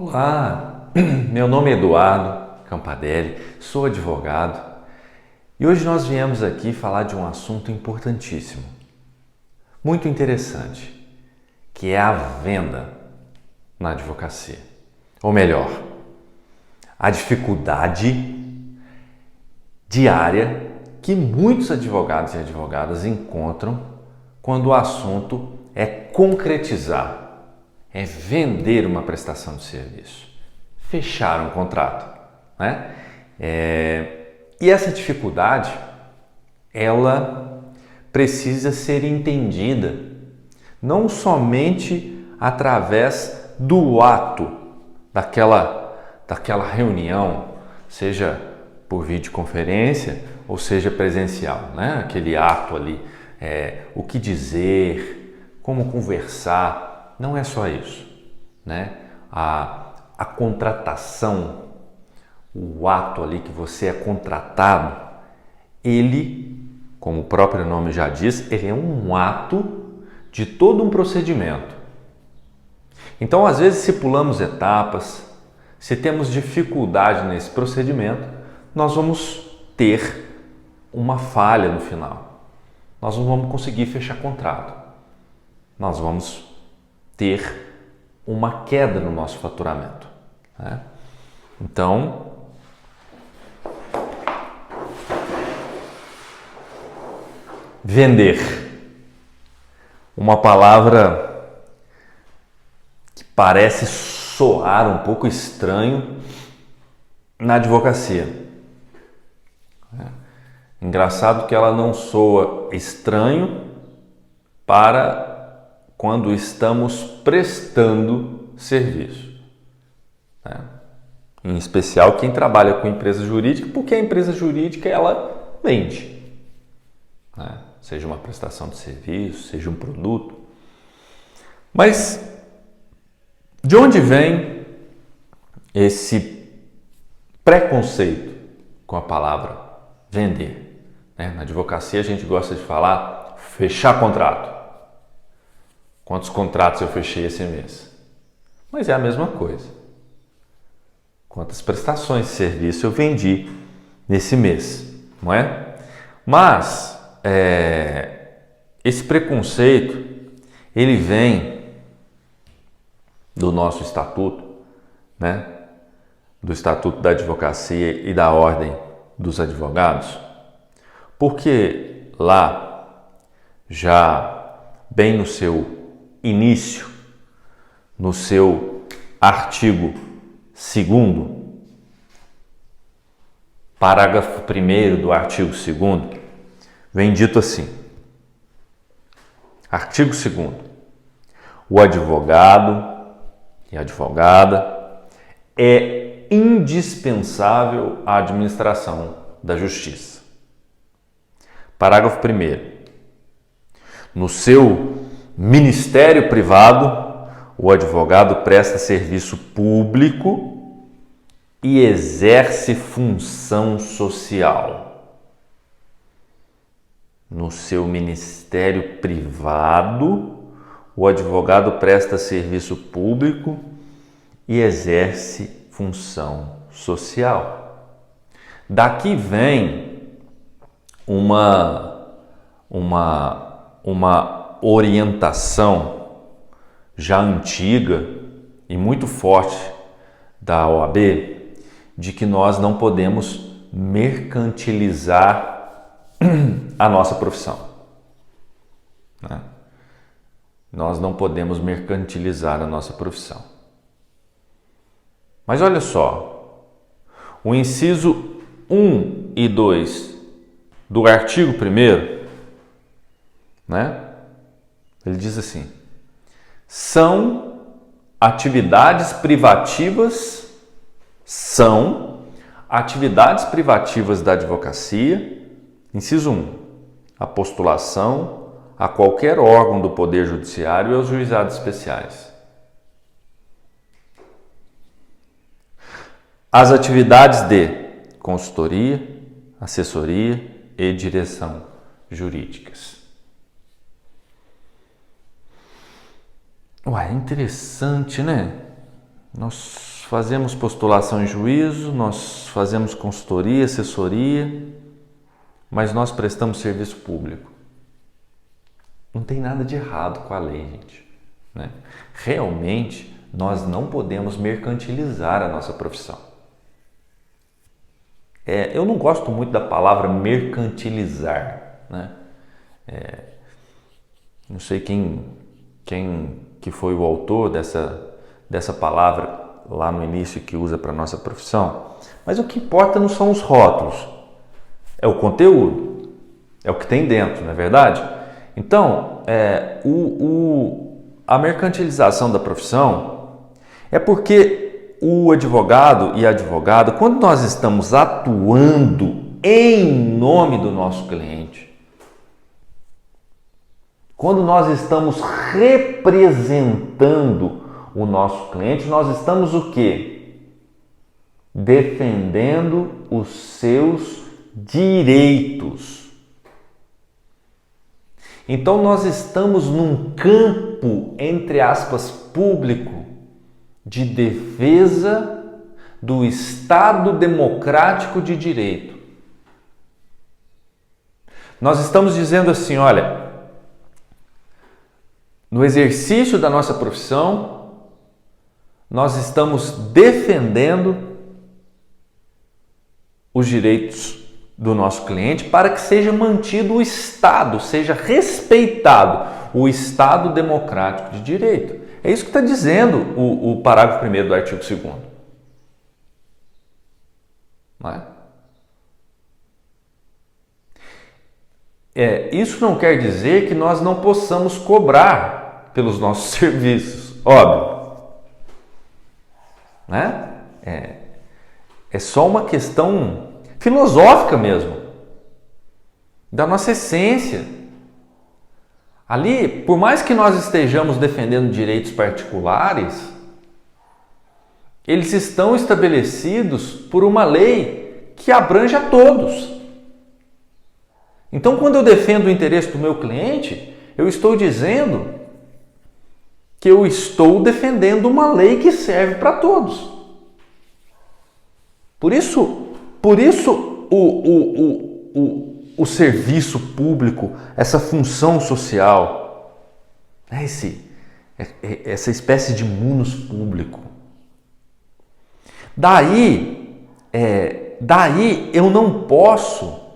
Olá, meu nome é Eduardo Campadelli, sou advogado e hoje nós viemos aqui falar de um assunto importantíssimo, muito interessante, que é a venda na advocacia. Ou melhor, a dificuldade diária que muitos advogados e advogadas encontram quando o assunto é concretizar, é vender uma prestação de serviço, fechar um contrato, né? E essa dificuldade, ela precisa ser entendida não somente através do ato daquela reunião, seja por videoconferência ou seja presencial, né? Aquele ato ali, o que dizer, como conversar. Não é só isso, né? A contratação, o ato ali que você é contratado, ele, como o próprio nome já diz, ele é um ato de todo um procedimento. Então, às vezes, se pulamos etapas, se temos dificuldade nesse procedimento, nós vamos ter uma falha no final. Nós não vamos conseguir fechar contrato. Nós vamos ter uma queda no nosso faturamento, né? Então, vender, uma palavra que parece soar um pouco estranho na advocacia. Engraçado que ela não soa estranho para quando estamos prestando serviço, né? Em especial quem trabalha com empresa jurídica, porque a empresa jurídica ela vende, né? Seja uma prestação de serviço, seja um produto. Mas de onde vem esse preconceito com a palavra vender, né? Na advocacia a gente gosta de falar fechar contrato. Quantos contratos eu fechei esse mês? Mas é a mesma coisa. Quantas prestações de serviço eu vendi nesse mês, não é? Mas esse preconceito, ele vem do nosso estatuto, né? Do Estatuto da Advocacia e da Ordem dos Advogados, porque lá, já bem no seu início, no seu artigo 2º, parágrafo 1º do artigo 2º, vem dito assim: artigo 2º, o advogado e advogada é indispensável à administração da justiça. Parágrafo 1º, no seu ministério privado, o advogado presta serviço público e exerce função social. No seu ministério privado, o advogado presta serviço público e exerce função social. Daqui vem uma orientação já antiga e muito forte da OAB de que nós não podemos mercantilizar a nossa profissão, né? Nós não podemos mercantilizar a nossa profissão. Mas olha só, o inciso 1 e 2 do artigo 1º, né? Ele diz assim: são atividades privativas da advocacia, inciso 1, a postulação a qualquer órgão do Poder Judiciário e aos juizados especiais. As atividades de consultoria, assessoria e direção jurídicas. Ué, interessante, né? Nós fazemos postulação em juízo, nós fazemos consultoria, assessoria, mas nós prestamos serviço público. Não tem nada de errado com a lei, gente, né? Realmente, nós não podemos mercantilizar a nossa profissão. Eu não gosto muito da palavra mercantilizar, né? Não sei quem que foi o autor dessa palavra lá no início que usa para a nossa profissão, mas o que importa não são os rótulos, é o conteúdo, é o que tem dentro, não é verdade? Então, a mercantilização da profissão é porque o advogado e a advogada, quando nós estamos atuando em nome do nosso cliente, quando nós estamos representando o nosso cliente, nós estamos o quê? Defendendo os seus direitos. Então nós estamos num campo, entre aspas, público, de defesa do Estado democrático de direito. Nós estamos dizendo assim, olha, no exercício da nossa profissão, nós estamos defendendo os direitos do nosso cliente para que seja mantido o Estado, seja respeitado o Estado democrático de direito. É isso que está dizendo o parágrafo 1º do artigo 2º. Não é? Isso não quer dizer que nós não possamos cobrar pelos nossos serviços, óbvio. Né? É só uma questão filosófica mesmo, da nossa essência. Ali, por mais que nós estejamos defendendo direitos particulares, eles estão estabelecidos por uma lei que abrange a todos. Então, quando eu defendo o interesse do meu cliente, eu estou dizendo que eu estou defendendo uma lei que serve para todos. Por isso o serviço público, essa função social, essa espécie de munus público. Daí eu não posso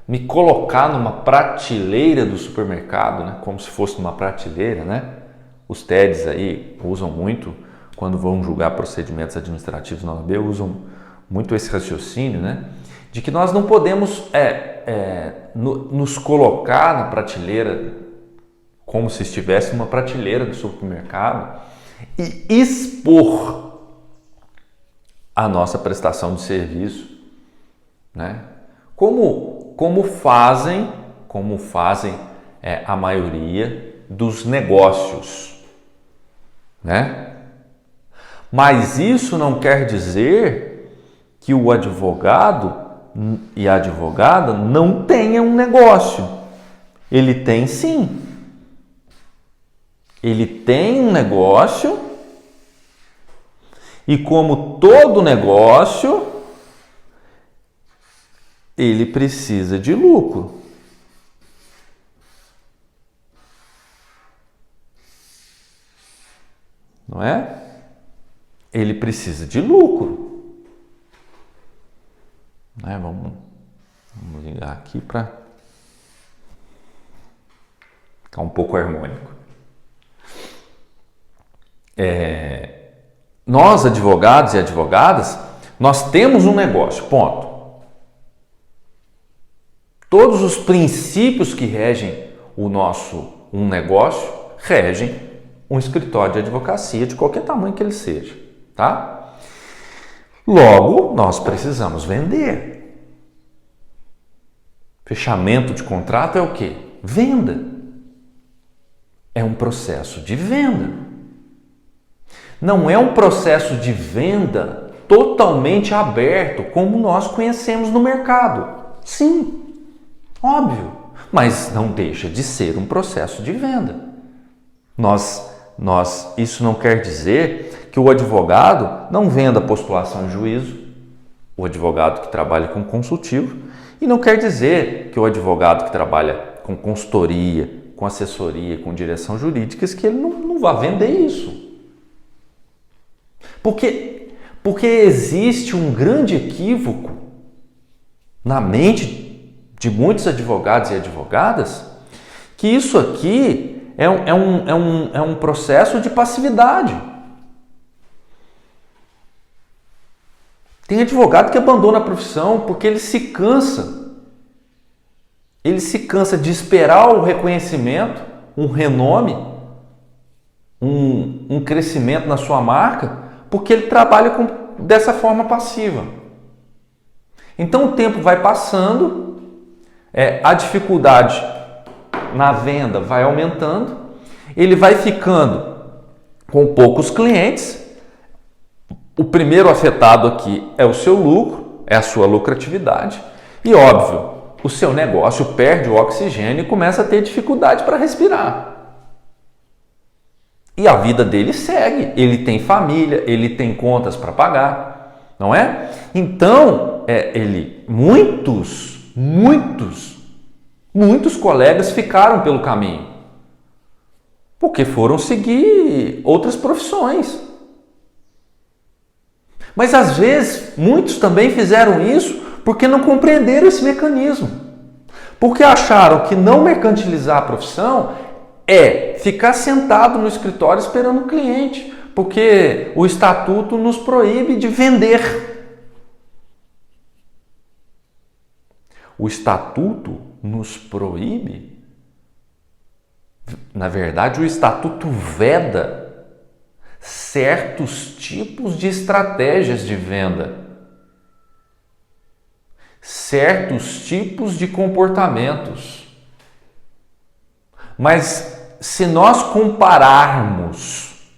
me colocar numa prateleira do supermercado, né? Como se fosse numa prateleira, né? Os TEDs aí usam muito, quando vão julgar procedimentos administrativos na OAB, usam muito esse raciocínio, né? De que nós não podemos nos colocar na prateleira como se estivesse numa prateleira do supermercado e expor a nossa prestação de serviço, né? Como fazem a maioria dos negócios, né? Mas isso não quer dizer que o advogado e a advogada não tenham um negócio. Ele tem sim. Ele tem um negócio e, como todo negócio, ele precisa de lucro. Não é? Ele precisa de lucro. Né? Vamos ligar aqui para ficar um pouco harmônico. Nós, advogados e advogadas, nós temos um negócio, ponto. Todos os princípios que regem um negócio regem um escritório de advocacia de qualquer tamanho que ele seja, tá? Logo, nós precisamos vender. Fechamento de contrato é o quê? Venda. É um processo de venda. Não é um processo de venda totalmente aberto, como nós conhecemos no mercado. Sim, óbvio, mas não deixa de ser um processo de venda. Nós isso não quer dizer que o advogado não venda postulação em juízo, o advogado que trabalha com consultivo, e não quer dizer que o advogado que trabalha com consultoria, com assessoria, com direção jurídica, que ele não vai vender isso. Porque existe um grande equívoco na mente de muitos advogados e advogadas que isso aqui é um processo de passividade. Tem advogado que abandona a profissão porque ele se cansa. Ele se cansa de esperar o reconhecimento, um renome, um crescimento na sua marca, porque ele trabalha dessa forma passiva. Então o tempo vai passando, a dificuldade na venda vai aumentando, ele vai ficando com poucos clientes. O primeiro afetado aqui é o seu lucro, é a sua lucratividade e, óbvio, o seu negócio perde o oxigênio e começa a ter dificuldade para respirar. E a vida dele segue, ele tem família, ele tem contas para pagar, não é? Então, muitos colegas ficaram pelo caminho, porque foram seguir outras profissões. Mas às vezes, muitos também fizeram isso porque não compreenderam esse mecanismo. Porque acharam que não mercantilizar a profissão é ficar sentado no escritório esperando o cliente, porque o estatuto nos proíbe de vender. O estatuto nos proíbe, na verdade, o estatuto veda certos tipos de estratégias de venda, certos tipos de comportamentos. Mas se nós compararmos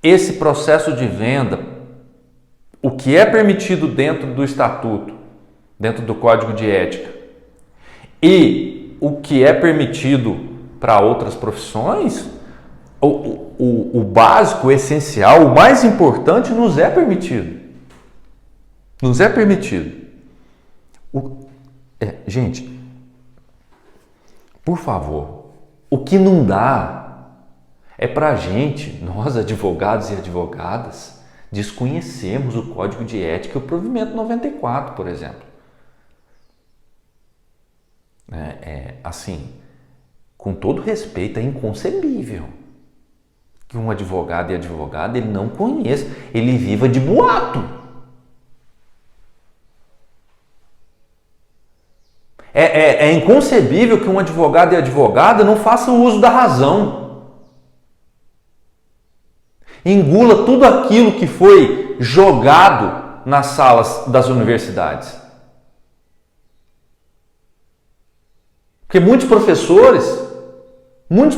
esse processo de venda, o que é permitido dentro do estatuto, dentro do Código de Ética, e o que é permitido para outras profissões, o básico, o essencial, o mais importante nos é permitido. Nos é permitido. Gente, por favor, o que não dá é para a gente, nós advogados e advogadas, desconhecermos o Código de Ética e o Provimento 94, por exemplo. Assim, com todo respeito, é inconcebível que um advogado e advogada ele não conheça, ele viva de boato. É inconcebível que um advogado e advogada não façam uso da razão. Engula tudo aquilo que foi jogado nas salas das universidades. Porque muitos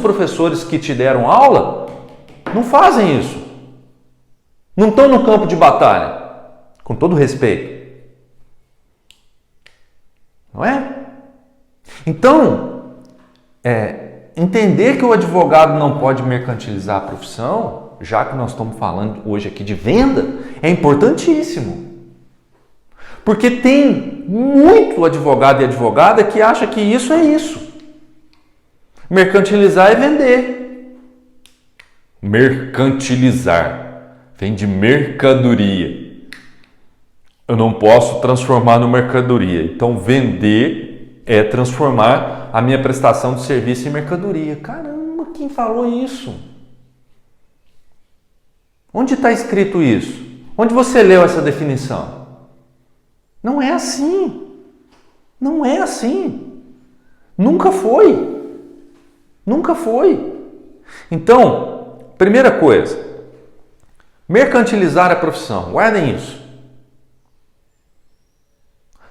professores que te deram aula não fazem isso. Não estão no campo de batalha. Com todo respeito. Não é? Então, entender que o advogado não pode mercantilizar a profissão, já que nós estamos falando hoje aqui de venda, é importantíssimo. Porque tem muito advogado e advogada que acha que isso é isso. Mercantilizar é vender. Mercantilizar vem de mercadoria. Eu não posso transformar no mercadoria. Então, vender é transformar a minha prestação de serviço em mercadoria. Caramba, quem falou isso? Onde está escrito isso? Onde você leu essa definição? Não é assim. Não é assim. Nunca foi. Nunca foi. Então, primeira coisa, mercantilizar a profissão. Guardem isso.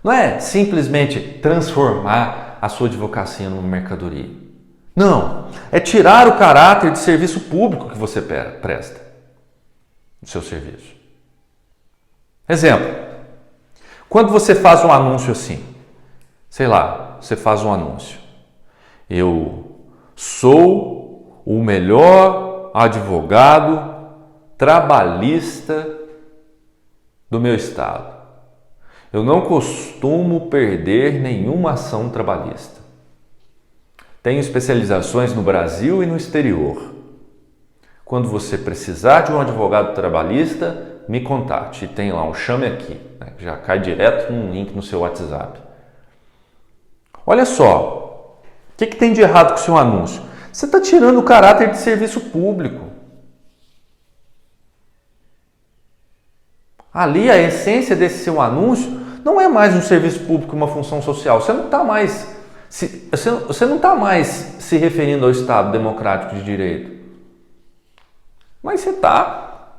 Não é simplesmente transformar a sua advocacia numa mercadoria. Não. É tirar o caráter de serviço público que você presta no seu serviço. Exemplo. Quando você faz um anúncio assim, sei lá, você faz um anúncio. Eu sou o melhor advogado trabalhista do meu estado. Eu não costumo perder nenhuma ação trabalhista. Tenho especializações no Brasil e no exterior. Quando você precisar de um advogado trabalhista, me contate. E tem lá um chame aqui, né? Já cai direto num link no seu WhatsApp. Olha só, o que tem de errado com o seu anúncio? Você está tirando o caráter de serviço público. Ali a essência desse seu anúncio não é mais um serviço público, uma função social. Você não está mais se referindo ao Estado democrático de direito. Mas você está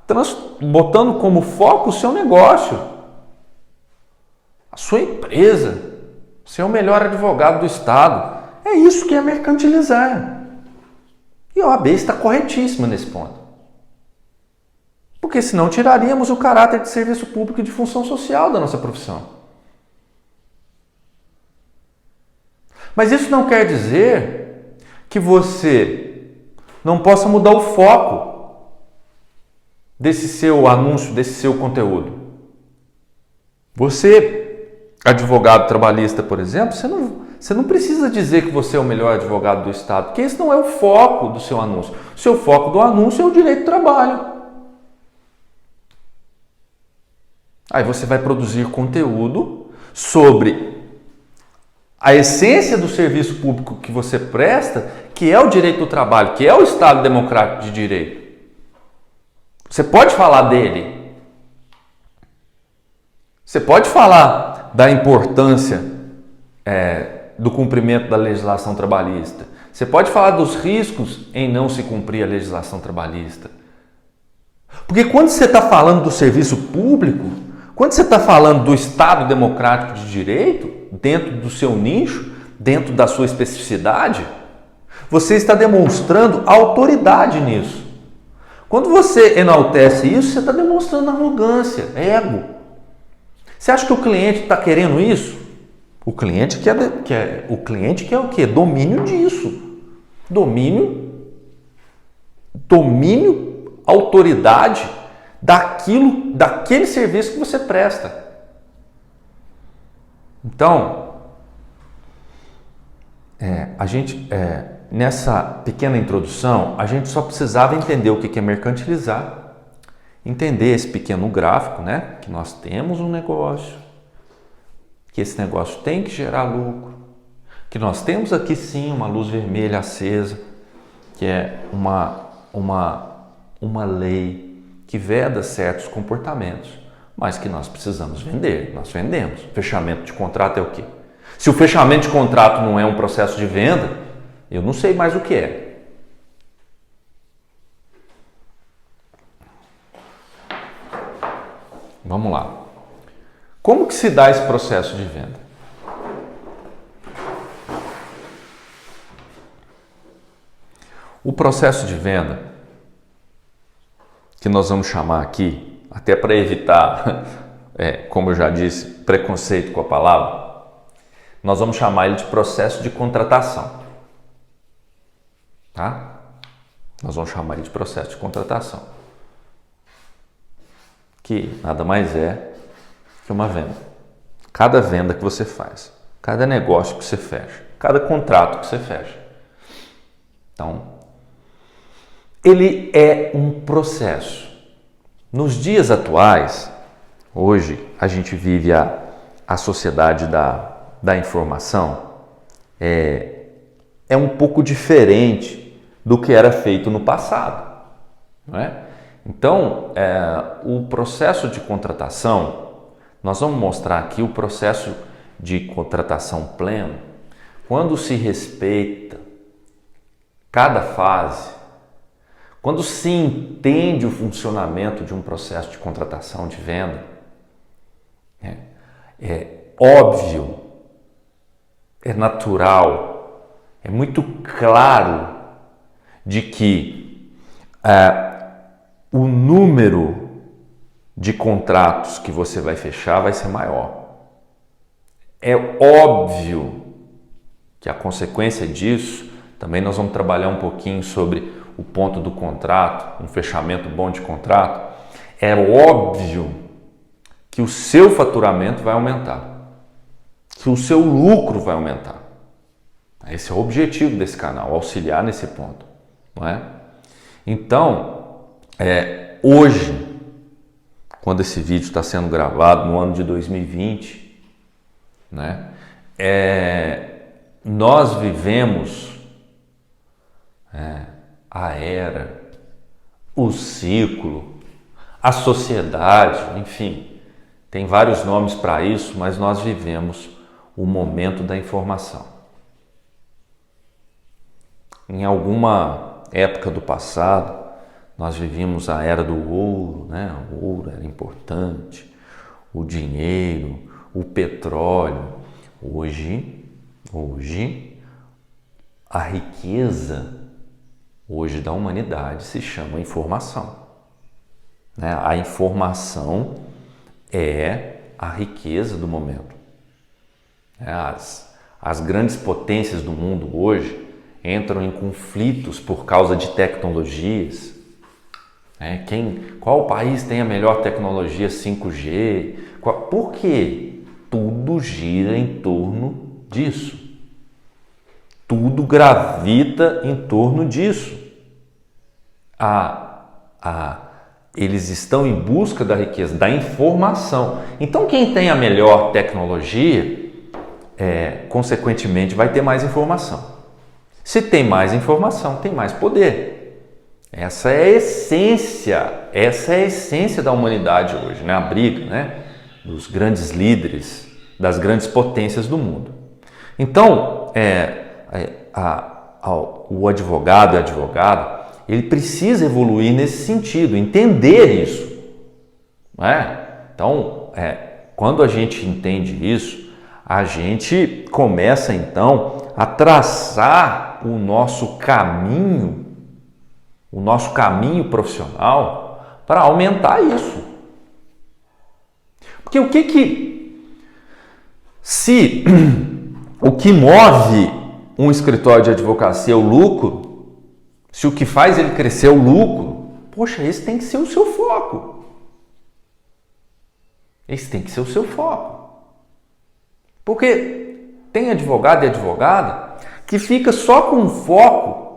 botando como foco o seu negócio, a sua empresa. Você é o melhor advogado do Estado. É isso que é mercantilizar. E a OAB está corretíssima nesse ponto. Porque senão tiraríamos o caráter de serviço público e de função social da nossa profissão. Mas isso não quer dizer que você não possa mudar o foco desse seu anúncio, desse seu conteúdo. Você, advogado trabalhista, por exemplo, você não precisa dizer que você é o melhor advogado do Estado, porque esse não é o foco do seu anúncio. O seu foco do anúncio é o direito do trabalho. Aí você vai produzir conteúdo sobre a essência do serviço público que você presta, que é o direito do trabalho, que é o Estado democrático de direito. Você pode falar dele. Você pode falar da importância do cumprimento da legislação trabalhista. Você pode falar dos riscos em não se cumprir a legislação trabalhista. Porque quando você está falando do serviço público, quando você está falando do Estado democrático de direito, dentro do seu nicho, dentro da sua especificidade, você está demonstrando autoridade nisso. Quando você enaltece isso, você está demonstrando arrogância, ego. Você acha que o cliente está querendo isso? O cliente quer o quê? Domínio disso. Domínio, autoridade daquele serviço que você presta. Então, nessa pequena introdução, a gente só precisava entender o que é mercantilizar, entender esse pequeno gráfico, né? Que nós temos um negócio, que esse negócio tem que gerar lucro, que nós temos aqui sim uma luz vermelha acesa, que é uma lei que veda certos comportamentos, mas que nós precisamos vender, nós vendemos. Fechamento de contrato é o quê? Se o fechamento de contrato não é um processo de venda, eu não sei mais o que é. Vamos lá. Como que se dá esse processo de venda? O processo de venda, que nós vamos chamar aqui, até para evitar, como eu já disse, preconceito com a palavra, nós vamos chamar ele de processo de contratação. Tá? Nós vamos chamar ele de processo de contratação, que nada mais é que uma venda. Cada venda que você faz, cada negócio que você fecha, cada contrato que você fecha. Então, ele é um processo. Nos dias atuais, hoje a gente vive a sociedade da informação, é um pouco diferente do que era feito no passado, não é? Então, o processo de contratação, nós vamos mostrar aqui o processo de contratação pleno, quando se respeita cada fase, quando se entende o funcionamento de um processo de contratação, de venda, é óbvio, é natural, é muito claro de que o número de contratos que você vai fechar vai ser maior. É óbvio que a consequência disso, também nós vamos trabalhar um pouquinho sobre o ponto do contrato, um fechamento bom de contrato, é óbvio que o seu faturamento vai aumentar, que o seu lucro vai aumentar. Esse é o objetivo desse canal, auxiliar nesse ponto, não é? Então, hoje, quando esse vídeo está sendo gravado no ano de 2020, né, nós vivemos a era, o ciclo, a sociedade, enfim, tem vários nomes para isso, mas nós vivemos o momento da informação. Em alguma época do passado, nós vivíamos a era do ouro, né? O ouro era importante, o dinheiro, o petróleo. Hoje, a riqueza hoje da humanidade se chama informação. Né? A informação é a riqueza do momento. As grandes potências do mundo hoje entram em conflitos por causa de tecnologias. Qual país tem a melhor tecnologia 5G? Por quê? Tudo gira em torno disso. Tudo gravita em torno disso. Eles estão em busca da riqueza, da informação. Então, quem tem a melhor tecnologia, consequentemente, vai ter mais informação. Se tem mais informação, tem mais poder. Essa é a essência da humanidade hoje, né? A briga, né? Dos grandes líderes, das grandes potências do mundo. Então, o advogado e a advogada, ele precisa evoluir nesse sentido, entender isso. Não é? Então, quando a gente entende isso, a gente começa então a traçar o nosso caminho profissional para aumentar isso. Porque o que move um escritório de advocacia é o lucro, se o que faz ele crescer é o lucro, poxa, esse tem que ser o seu foco. Esse tem que ser o seu foco. Porque tem advogado e advogada que fica só com um foco,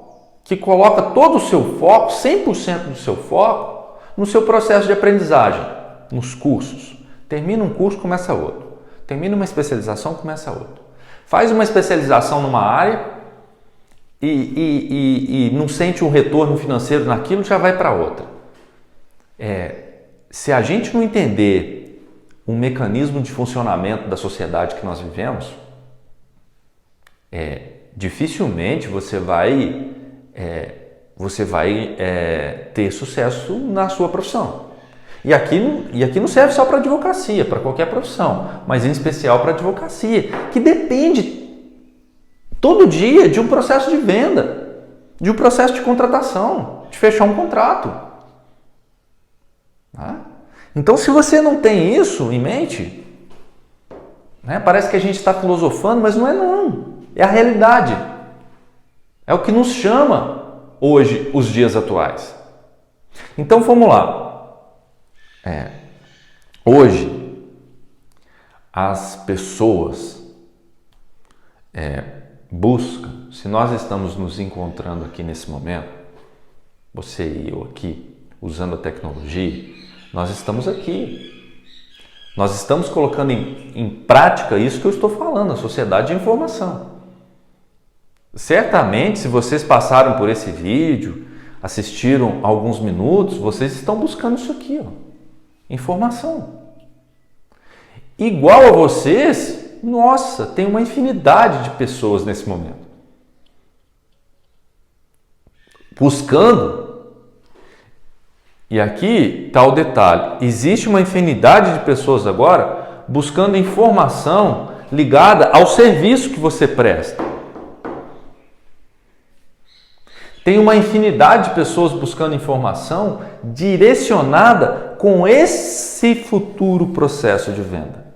que coloca todo o seu foco, 100% do seu foco, no seu processo de aprendizagem, nos cursos. Termina um curso, começa outro. Termina uma especialização, começa outro. Faz uma especialização numa área e não sente um retorno financeiro naquilo, já vai para outra. Se a gente não entender o mecanismo de funcionamento da sociedade que nós vivemos, dificilmente você vai ter sucesso na sua profissão. E aqui não serve só para advocacia, para qualquer profissão, mas em especial para advocacia, que depende todo dia de um processo de venda, de um processo de contratação, de fechar um contrato. Então, se você não tem isso em mente, parece que a gente está filosofando, mas não é não. É a realidade. É o que nos chama hoje, os dias atuais. Então, vamos lá. Hoje, as pessoas buscam, se nós estamos nos encontrando aqui nesse momento, você e eu aqui, usando a tecnologia, nós estamos aqui. Nós estamos colocando em prática isso que eu estou falando, a sociedade de informação. Certamente, se vocês passaram por esse vídeo, assistiram alguns minutos, vocês estão buscando isso aqui, informação. Igual a vocês, nossa, tem uma infinidade de pessoas nesse momento buscando. E aqui está o detalhe, existe uma infinidade de pessoas agora buscando informação ligada ao serviço que você presta. Tem uma infinidade de pessoas buscando informação direcionada com esse futuro processo de venda.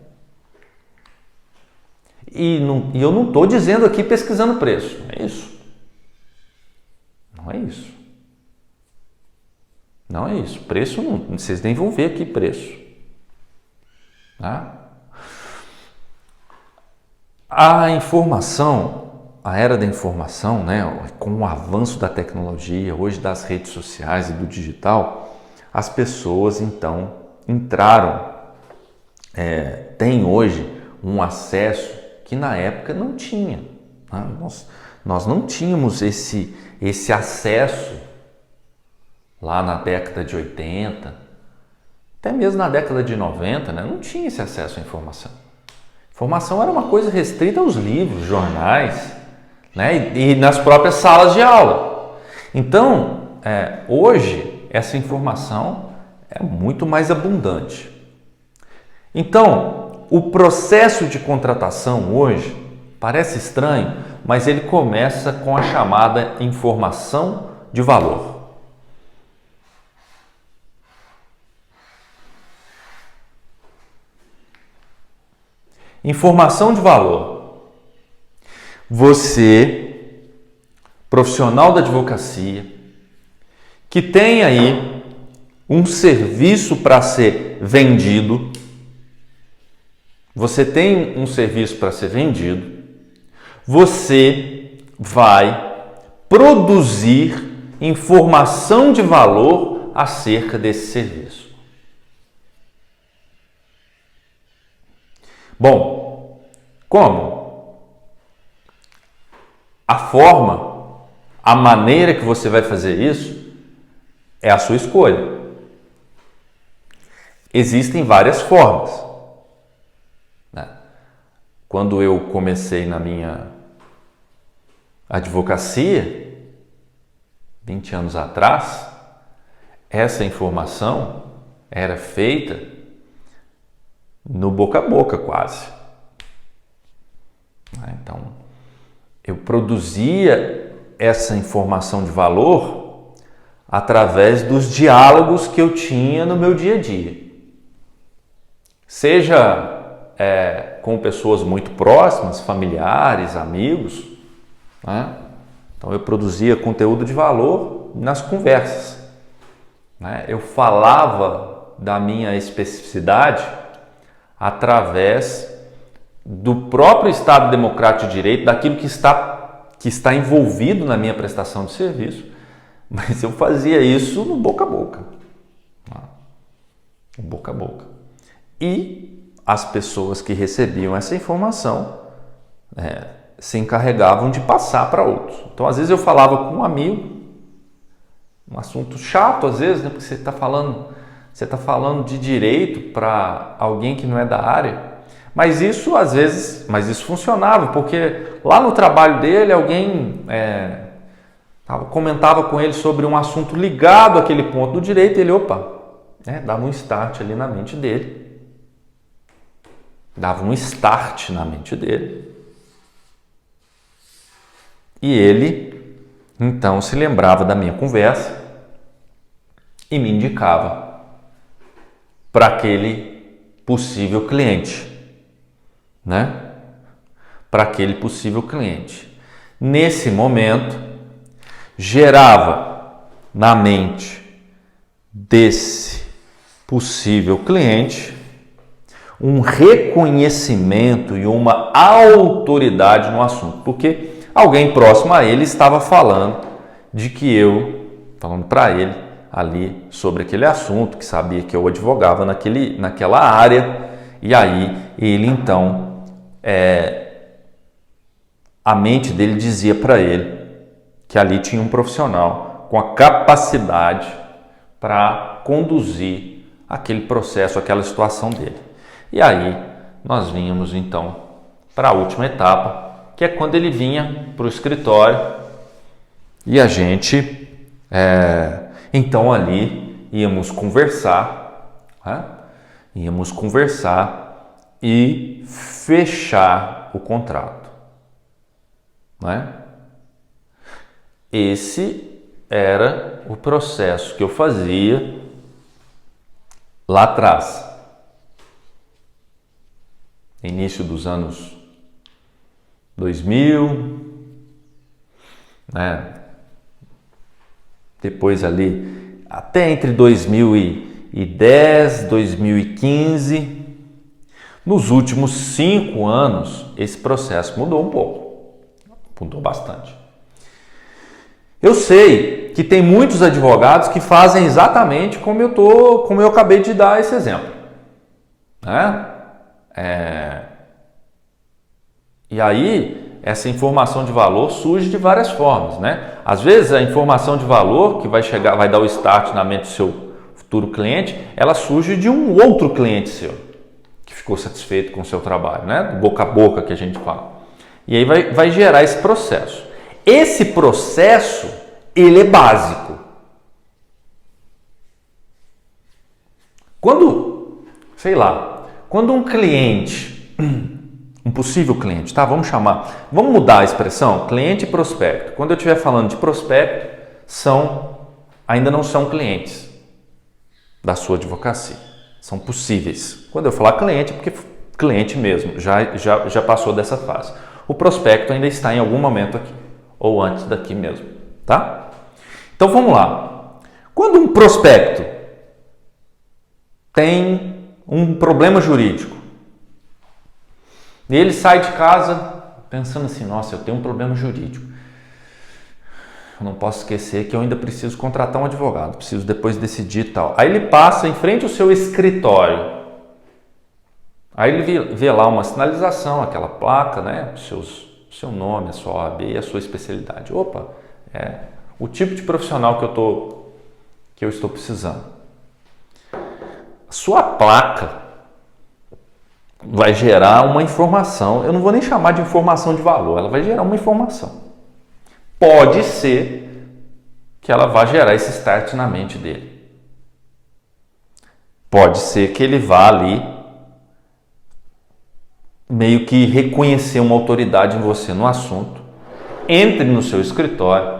E eu não estou dizendo aqui pesquisando preço, não é isso. Não é isso. Não é isso. Preço não. Vocês nem vão ver aqui preço. Tá? A informação, a era da informação, né, com o avanço da tecnologia, hoje das redes sociais e do digital, as pessoas então entraram, têm hoje um acesso que na época não tinha. Né? Nós não tínhamos esse acesso lá na década de 80, até mesmo na década de 90, né? Não tinha esse acesso à informação. Informação era uma coisa restrita aos livros, jornais, né? E nas próprias salas de aula. Então, hoje, essa informação é muito mais abundante. Então, o processo de contratação hoje parece estranho, mas ele começa com a chamada informação de valor. Informação de valor. Você, profissional da advocacia, que tem aí um serviço para ser vendido, você tem um serviço para ser vendido, você vai produzir informação de valor acerca desse serviço. Bom, como? A forma, a maneira que você vai fazer isso é a sua escolha. Existem várias formas. Né? Quando eu comecei na minha advocacia, 20 anos atrás, essa informação era feita no boca a boca quase. Então, eu produzia essa informação de valor através dos diálogos que eu tinha no meu dia a dia. Seja com pessoas muito próximas, familiares, amigos. Né? Então, eu produzia conteúdo de valor nas conversas. Né? Eu falava da minha especificidade através do próprio Estado Democrático de Direito, daquilo que está envolvido na minha prestação de serviço, mas eu fazia isso no boca a boca. No boca a boca. E as pessoas que recebiam essa informação se encarregavam de passar para outros. Então, às vezes eu falava com um amigo, um assunto chato, às vezes, né, porque você está falando de direito para alguém que não é da área, mas isso às vezes, funcionava, porque lá no trabalho dele alguém comentava com ele sobre um assunto ligado àquele ponto do direito, e ele, dava um start ali na mente dele. E ele, então, se lembrava da minha conversa e me indicava para aquele possível cliente, né? Para aquele possível cliente. Nesse momento, gerava na mente desse possível cliente um reconhecimento e uma autoridade no assunto, porque alguém próximo a ele estava falando para ele ali sobre aquele assunto, que sabia que eu advogava naquela área, e aí ele então, a mente dele dizia para ele que ali tinha um profissional com a capacidade para conduzir aquele processo, aquela situação dele. E aí nós vínhamos então para a última etapa, que é quando ele vinha para o escritório e a gente, então ali íamos conversar, né? Íamos conversar e fechar o contrato. Né? Esse era o processo que eu fazia lá atrás. Início dos anos 2000, né? Depois ali até entre 2010 e 2015. Nos últimos 5 anos, esse processo mudou um pouco, mudou bastante. Eu sei que tem muitos advogados que fazem exatamente como eu acabei de dar esse exemplo, né? E aí, essa informação de valor surge de várias formas, né? Às vezes, a informação de valor que vai dar o start na mente do seu futuro cliente, ela surge de um outro cliente seu, que ficou satisfeito com o seu trabalho, né? Do boca a boca que a gente fala. E aí vai gerar esse processo. Esse processo, ele é básico. Quando um cliente, um possível cliente, tá? Vamos mudar a expressão, cliente e prospecto. Quando eu estiver falando de prospecto, ainda não são clientes da sua advocacia, são possíveis. Quando eu falar cliente, é porque cliente mesmo, já passou dessa fase. O prospecto ainda está em algum momento aqui, ou antes daqui mesmo, tá? Então vamos lá. Quando um prospecto tem um problema jurídico, e ele sai de casa pensando assim, nossa, eu tenho um problema jurídico. Eu não posso esquecer que eu ainda preciso contratar um advogado, preciso depois decidir e tal. Aí ele passa em frente ao seu escritório. Aí ele vê lá uma sinalização, aquela placa, né? Seu nome, a sua OAB e a sua especialidade. Opa, é o tipo de profissional que eu estou precisando. A sua placa vai gerar uma informação, eu não vou nem chamar de informação de valor, ela vai gerar uma informação. Pode ser que ela vá gerar esse start na mente dele. Pode ser que ele vá ali meio que reconhecer uma autoridade em você no assunto, entre no seu escritório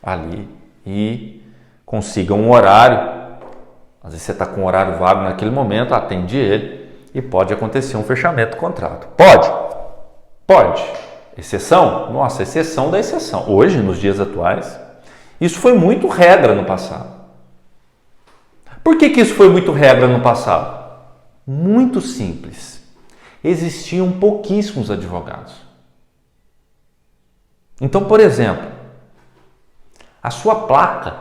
ali e consiga um horário. Às vezes você está com um horário vago naquele momento, atende ele e pode acontecer um fechamento do contrato. Pode. Exceção? Nossa, exceção da exceção. Hoje, nos dias atuais, isso foi muito regra no passado. Por que isso foi muito regra no passado? Muito simples. Existiam pouquíssimos advogados. Então, por exemplo, a sua placa,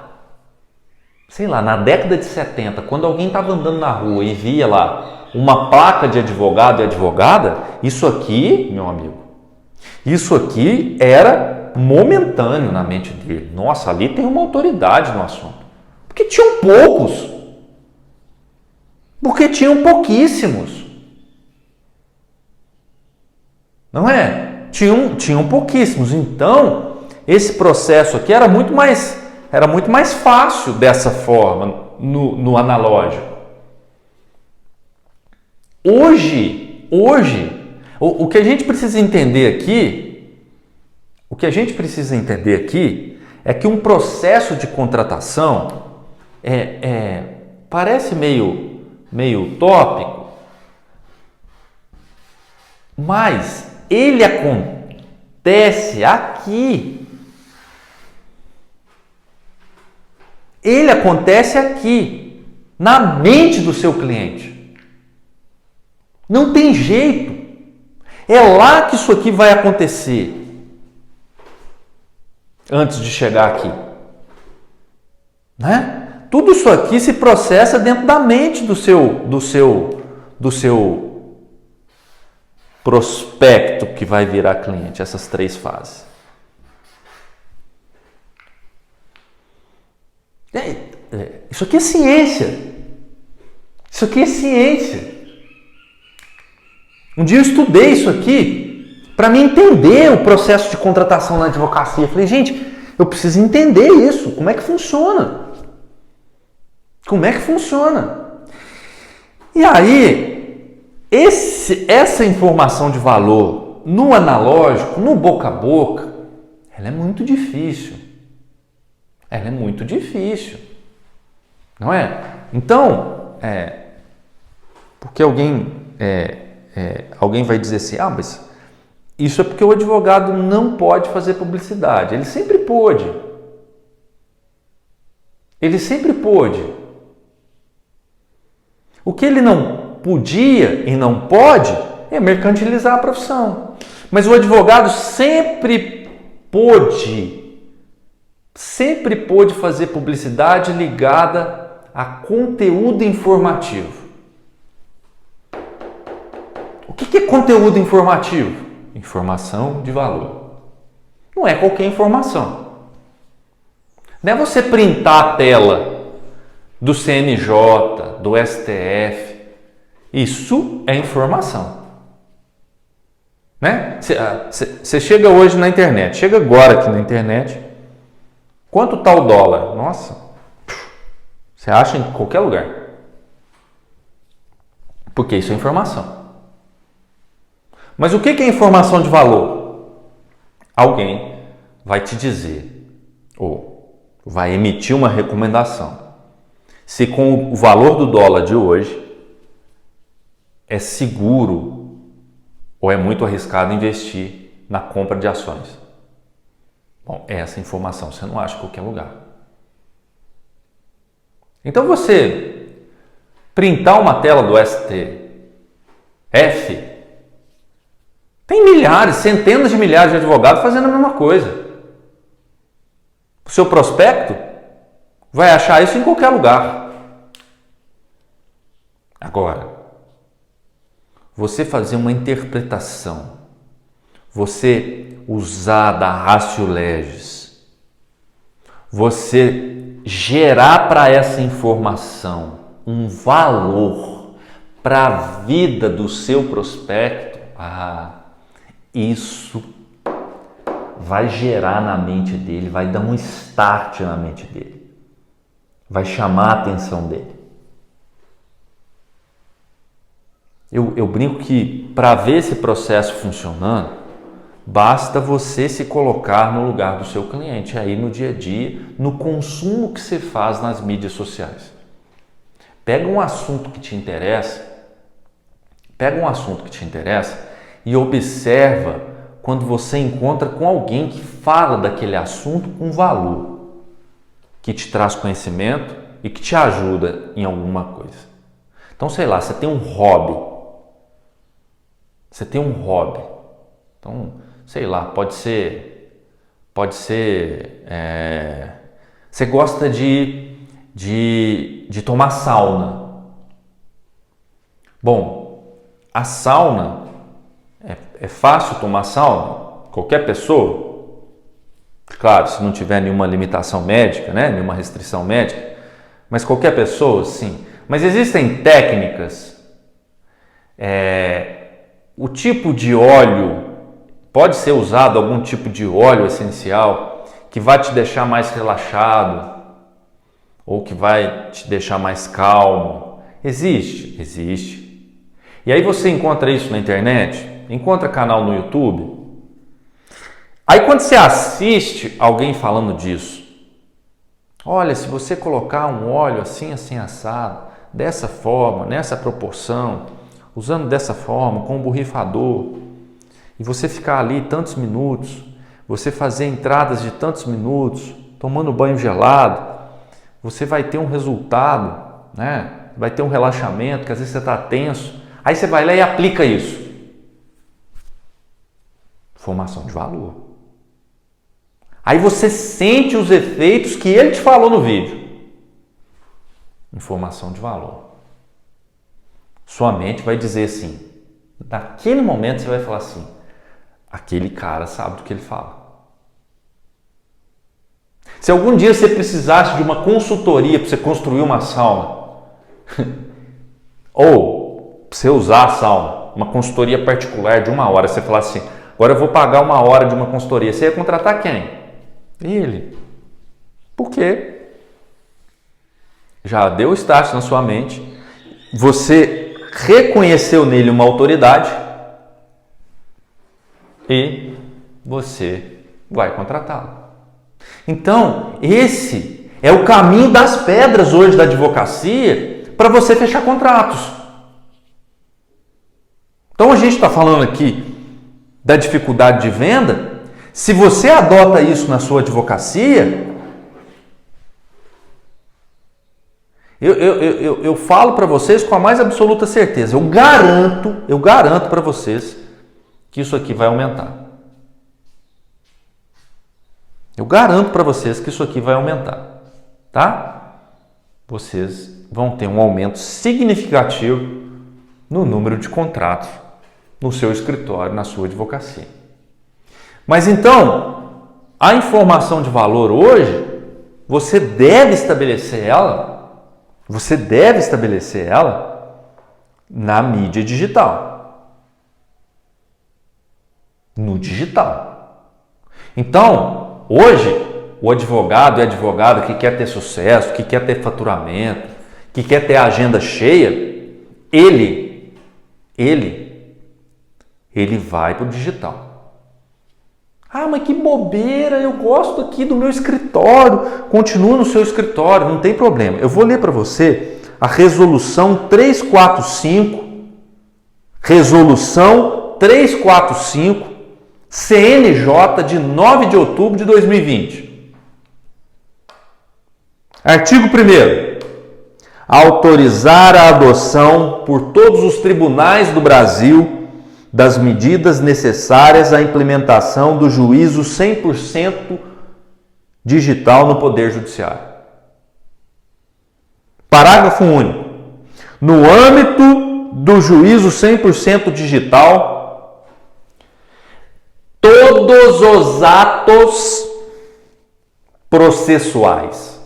sei lá, na década de 70, quando alguém estava andando na rua e via lá uma placa de advogado e advogada, isso aqui, meu amigo, isso aqui era momentâneo na mente dele. Nossa, ali tem uma autoridade no assunto. Porque tinham poucos. Porque tinham pouquíssimos. Não é? Tinham pouquíssimos. Então, esse processo aqui era muito mais fácil dessa forma, no analógico. Hoje, o que a gente precisa entender aqui, é que um processo de contratação parece meio utópico, mas ele acontece aqui. Ele acontece aqui, na mente do seu cliente. Não tem jeito. É lá que isso aqui vai acontecer. Antes de chegar aqui. Né? Tudo isso aqui se processa dentro da mente do seu prospecto que vai virar cliente, essas 3 fases. Isso aqui é ciência. Isso aqui é ciência. Um dia eu estudei isso aqui para me entender o processo de contratação na advocacia. Eu falei, gente, eu preciso entender isso. Como é que funciona? E aí, essa informação de valor no analógico, no boca a boca, ela é muito difícil. Não é? Então, porque alguém vai dizer assim, mas isso é porque o advogado não pode fazer publicidade. Ele sempre pôde. Ele sempre pôde. O que ele não podia e não pode é mercantilizar a profissão. Mas o advogado sempre pôde fazer publicidade ligada a conteúdo informativo. O que é conteúdo informativo? Informação de valor. Não é qualquer informação. Não é você printar a tela do CNJ, do STF. Isso é informação. Né? Você chega hoje na internet, chega agora aqui na internet. Quanto está o dólar? Nossa, você acha em qualquer lugar. Porque isso é informação. Mas o que é informação de valor? Alguém vai te dizer, ou vai emitir uma recomendação, se com o valor do dólar de hoje é seguro ou é muito arriscado investir na compra de ações. Bom, essa informação você não acha em qualquer lugar. Então você printar uma tela do STF, tem milhares, centenas de milhares de advogados fazendo a mesma coisa. O seu prospecto vai achar isso em qualquer lugar. Agora, você fazer uma interpretação, você usar da ratio legis, você gerar para essa informação um valor para a vida do seu prospecto, isso vai gerar na mente dele, vai dar um start na mente dele, vai chamar a atenção dele. Eu brinco que para ver esse processo funcionando, basta você se colocar no lugar do seu cliente, aí no dia a dia, no consumo que você faz nas mídias sociais. Pega um assunto que te interessa e observa quando você encontra com alguém que fala daquele assunto com valor, que te traz conhecimento e que te ajuda em alguma coisa. Então, sei lá, você tem um hobby. Então, sei lá, pode ser, você gosta de tomar sauna. Bom, a sauna, é fácil tomar sauna? Qualquer pessoa? Claro, se não tiver nenhuma limitação médica, né? Nenhuma restrição médica, mas qualquer pessoa, sim. Mas existem técnicas, o tipo de óleo, pode ser usado algum tipo de óleo essencial que vai te deixar mais relaxado ou que vai te deixar mais calmo. Existe. E aí você encontra isso na internet, encontra canal no YouTube. Aí quando você assiste alguém falando disso, olha, se você colocar um óleo assim, assim, assado, dessa forma, nessa proporção, usando dessa forma, com um borrifador, e você ficar ali tantos minutos, você fazer entradas de tantos minutos, tomando banho gelado, você vai ter um resultado, né? Vai ter um relaxamento, que às vezes você está tenso, aí você vai lá e aplica isso. Informação de valor. Aí você sente os efeitos que ele te falou no vídeo. Informação de valor. Sua mente vai dizer assim, naquele momento você vai falar assim, aquele cara sabe do que ele fala. Se algum dia você precisasse de uma consultoria para você construir uma sauna, ou para você usar a sauna, uma consultoria particular de 1 hora, você falar assim, agora eu vou pagar 1 hora de uma consultoria, você ia contratar quem? Ele. Por quê? Já deu start na sua mente, você reconheceu nele uma autoridade e você vai contratá-lo. Então, esse é o caminho das pedras hoje da advocacia para você fechar contratos. Então, a gente está falando aqui da dificuldade de venda. Se você adota isso na sua advocacia, Eu falo para vocês com a mais absoluta certeza. Eu garanto para vocês que isso aqui vai aumentar. Eu garanto para vocês que isso aqui vai aumentar, tá? Vocês vão ter um aumento significativo no número de contratos no seu escritório, na sua advocacia. Mas então, a informação de valor hoje, você deve estabelecer ela na mídia digital. No digital. Então, hoje, o advogado e a advogada que quer ter sucesso, que quer ter faturamento, que quer ter a agenda cheia, ele vai para o digital. Ah, mas que bobeira, eu gosto aqui do meu escritório. Continua no seu escritório, não tem problema. Eu vou ler para você a resolução 345, CNJ de 9 de outubro de 2020. Artigo 1º. Autorizar a adoção por todos os tribunais do Brasil das medidas necessárias à implementação do juízo 100% digital no Poder Judiciário. Parágrafo único. No âmbito do juízo 100% digital, todos os atos processuais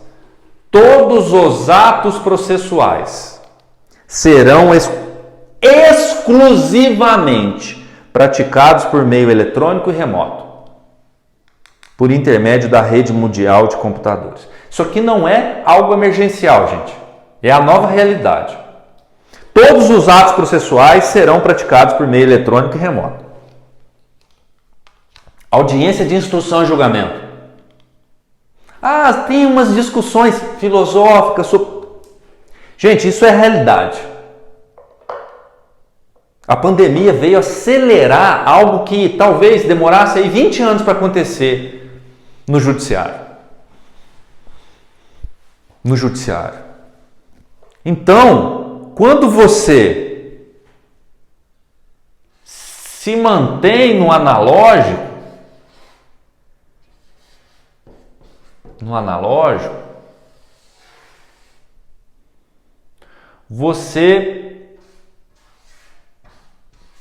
serão exclusivamente praticados por meio eletrônico e remoto, por intermédio da rede mundial de computadores. Isso aqui não é algo emergencial, gente. É a nova realidade. Todos os atos processuais serão praticados por meio eletrônico e remoto. Audiência de instrução e julgamento. Ah, tem umas discussões filosóficas sobre... Gente, isso é realidade. A pandemia veio acelerar algo que talvez demorasse aí 20 anos para acontecer no judiciário. Então, quando você se mantém no analógico, você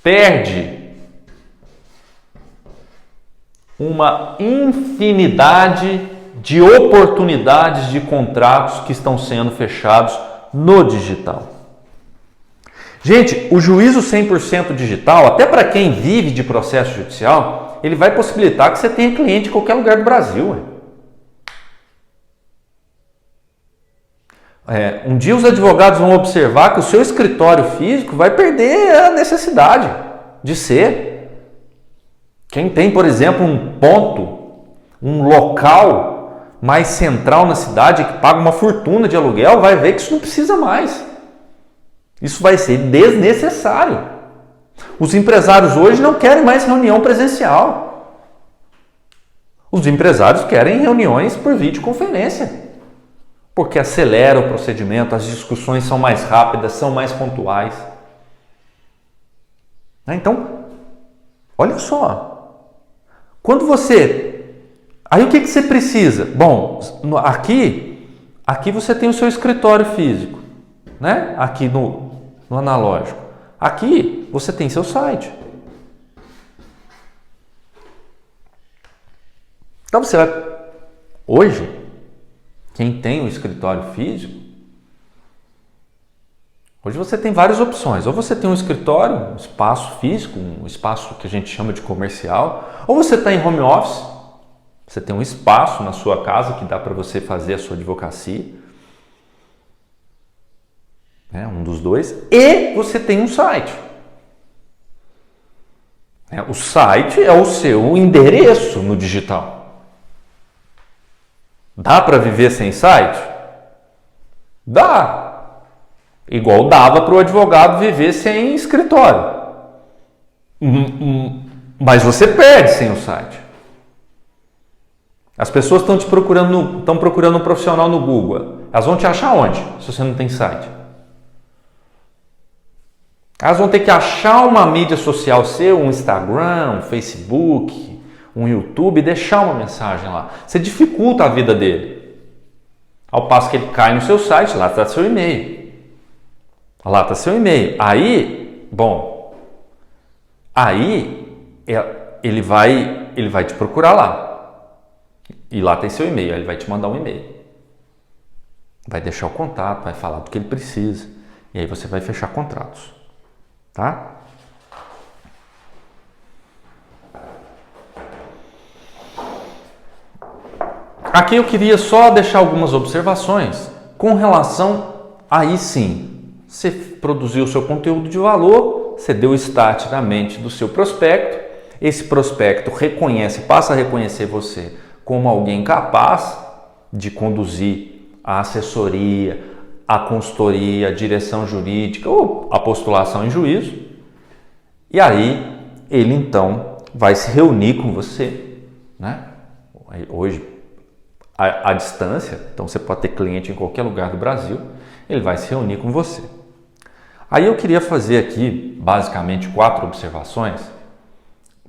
perde uma infinidade de oportunidades de contratos que estão sendo fechados no digital. Gente, o juízo 100% digital, até para quem vive de processo judicial, ele vai possibilitar que você tenha cliente em qualquer lugar do Brasil. Um dia os advogados vão observar que o seu escritório físico vai perder a necessidade de ser. Quem tem, por exemplo, um local mais central na cidade que paga uma fortuna de aluguel, vai ver que isso não precisa mais. Isso vai ser desnecessário. Os empresários hoje não querem mais reunião presencial. Os empresários querem reuniões por videoconferência. Porque acelera o procedimento, as discussões são mais rápidas, são mais pontuais. Então, olha só. Quando você... Aí o que você precisa? Bom, aqui você tem o seu escritório físico, né? Aqui no analógico. Aqui você tem seu site. Então você vai... Hoje... Quem tem um escritório físico, hoje você tem várias opções. Ou você tem um escritório, um espaço físico, um espaço que a gente chama de comercial, ou você está em home office, você tem um espaço na sua casa que dá para você fazer a sua advocacia, um dos dois, e você tem um site. O site é o seu endereço no digital. Dá para viver sem site? Dá. Igual dava para o advogado viver sem escritório. Mas você perde sem o site. As pessoas estão procurando um profissional no Google. Elas vão te achar onde, se você não tem site? Elas vão ter que achar uma mídia social seu, um Instagram, um Facebook, um YouTube, e deixar uma mensagem lá. Você dificulta a vida dele. Ao passo que ele cai no seu site, lá está seu e-mail. Lá está seu e-mail. Aí, bom, aí ele vai te procurar lá. E lá tem seu e-mail, aí ele vai te mandar um e-mail. Vai deixar o contato, vai falar do que ele precisa. E aí você vai fechar contratos. Tá? Aqui eu queria só deixar algumas observações com relação, aí sim, você produziu o seu conteúdo de valor, você deu o start na mente do seu prospecto, esse prospecto passa a reconhecer você como alguém capaz de conduzir a assessoria, a consultoria, a direção jurídica ou a postulação em juízo. E aí ele então vai se reunir com você, né? Hoje à distância, então você pode ter cliente em qualquer lugar do Brasil, ele vai se reunir com você. Aí eu queria fazer aqui basicamente 4 observações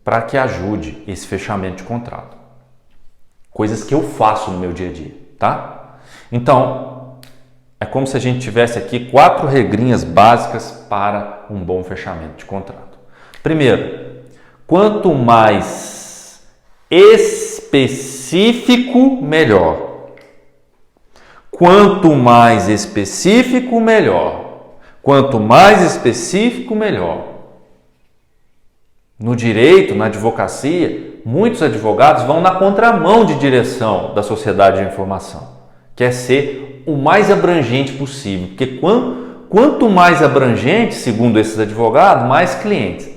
para que ajude esse fechamento de contrato. Coisas que eu faço no meu dia a dia, tá? Então, é como se a gente tivesse aqui 4 regrinhas básicas para um bom fechamento de contrato. Primeiro, quanto mais específico, melhor. Quanto mais específico, melhor. Quanto mais específico, melhor. No direito, na advocacia, muitos advogados vão na contramão de direção da sociedade de informação, que é ser o mais abrangente possível, porque quanto mais abrangente, segundo esses advogados, mais clientes.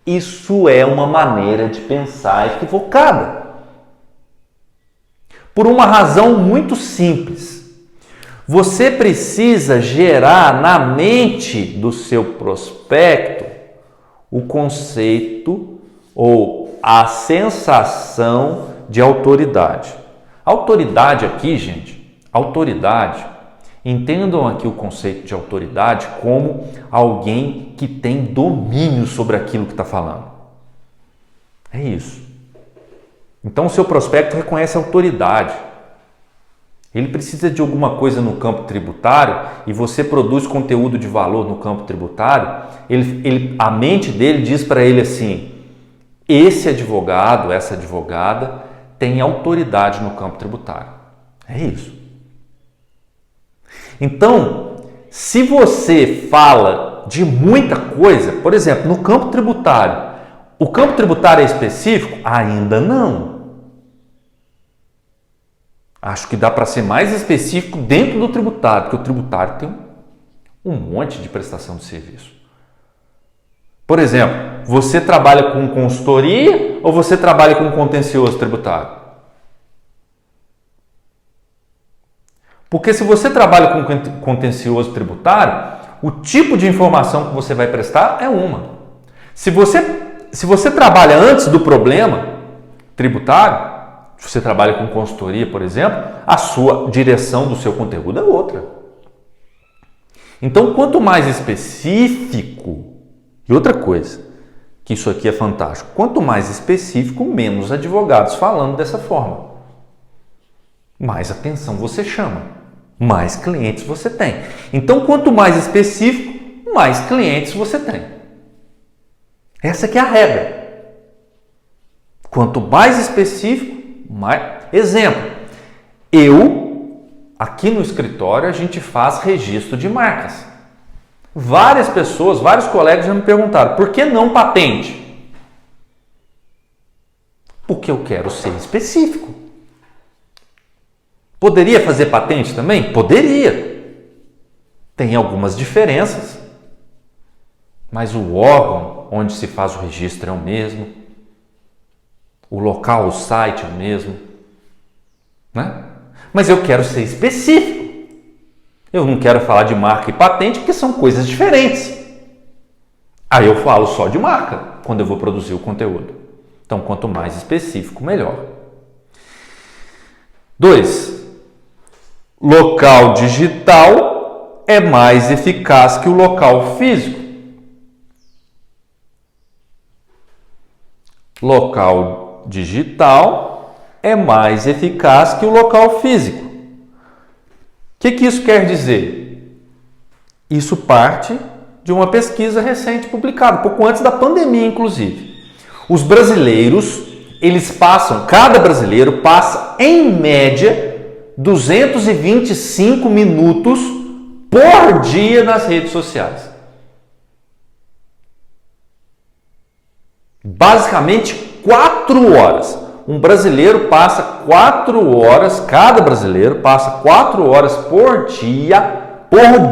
Isso é uma maneira de pensar equivocada. Por uma razão muito simples. Você precisa gerar na mente do seu prospecto o conceito ou a sensação de autoridade. Autoridade aqui, gente, autoridade, entendam aqui o conceito de autoridade como alguém que tem domínio sobre aquilo que está falando. É isso. Então o seu prospecto reconhece autoridade. Ele precisa de alguma coisa no campo tributário e você produz conteúdo de valor no campo tributário, a mente dele diz para ele assim, esse advogado, essa advogada tem autoridade no campo tributário. É isso. Então, se você fala de muita coisa, por exemplo, no campo tributário, o campo tributário é específico? Ainda não. Acho que dá para ser mais específico dentro do tributário, porque o tributário tem um monte de prestação de serviço. Por exemplo, você trabalha com consultoria ou você trabalha com contencioso tributário? Porque se você trabalha com contencioso tributário, o tipo de informação que você vai prestar é uma. Se você trabalha antes do problema tributário, se você trabalha com consultoria, por exemplo, a sua direção do seu conteúdo é outra. Então, quanto mais específico, e outra coisa, que isso aqui é fantástico, quanto mais específico, menos advogados falando dessa forma. Mais atenção você chama. Mais clientes você tem. Então, quanto mais específico, mais clientes você tem. Essa que é a regra. Quanto mais específico, mais... Exemplo, aqui no escritório, a gente faz registro de marcas. Várias pessoas, vários colegas já me perguntaram, por que não patente? Porque eu quero ser específico. Poderia fazer patente também? Poderia. Tem algumas diferenças, mas o órgão onde se faz o registro é o mesmo, o local, o site é o mesmo, né? Mas eu quero ser específico. Eu não quero falar de marca e patente porque são coisas diferentes. Aí eu falo só de marca quando eu vou produzir o conteúdo. Então, quanto mais específico, melhor. 2. local digital é mais eficaz que o local físico. Local digital é mais eficaz que o local físico. O que isso quer dizer? Isso parte de uma pesquisa recente publicada, pouco antes da pandemia, inclusive. Os brasileiros, cada brasileiro passa, em média, 225 minutos por dia nas redes sociais. Basicamente 4 horas. Um brasileiro passa 4 horas, cada brasileiro passa 4 horas por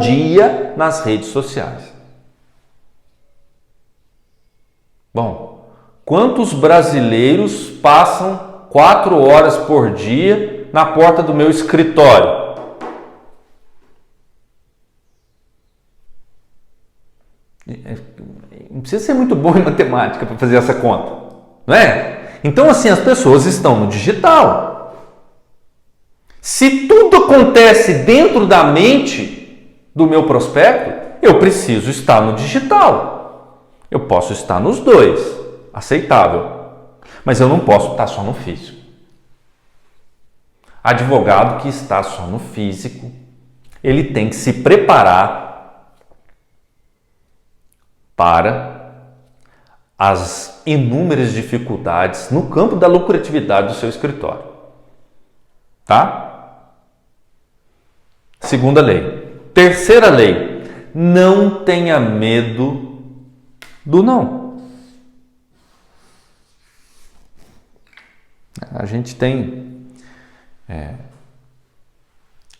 dia nas redes sociais. Bom, quantos brasileiros passam 4 horas por dia na porta do meu escritório? Não precisa ser muito bom em matemática para fazer essa conta, não é? Então, assim, as pessoas estão no digital. Se tudo acontece dentro da mente do meu prospecto, eu preciso estar no digital. Eu posso estar nos dois, aceitável. Mas eu não posso estar só no físico. Advogado que está só no físico, ele tem que se preparar para as inúmeras dificuldades no campo da lucratividade do seu escritório. Tá? Segunda lei. Terceira lei. Não tenha medo do não. A gente tem...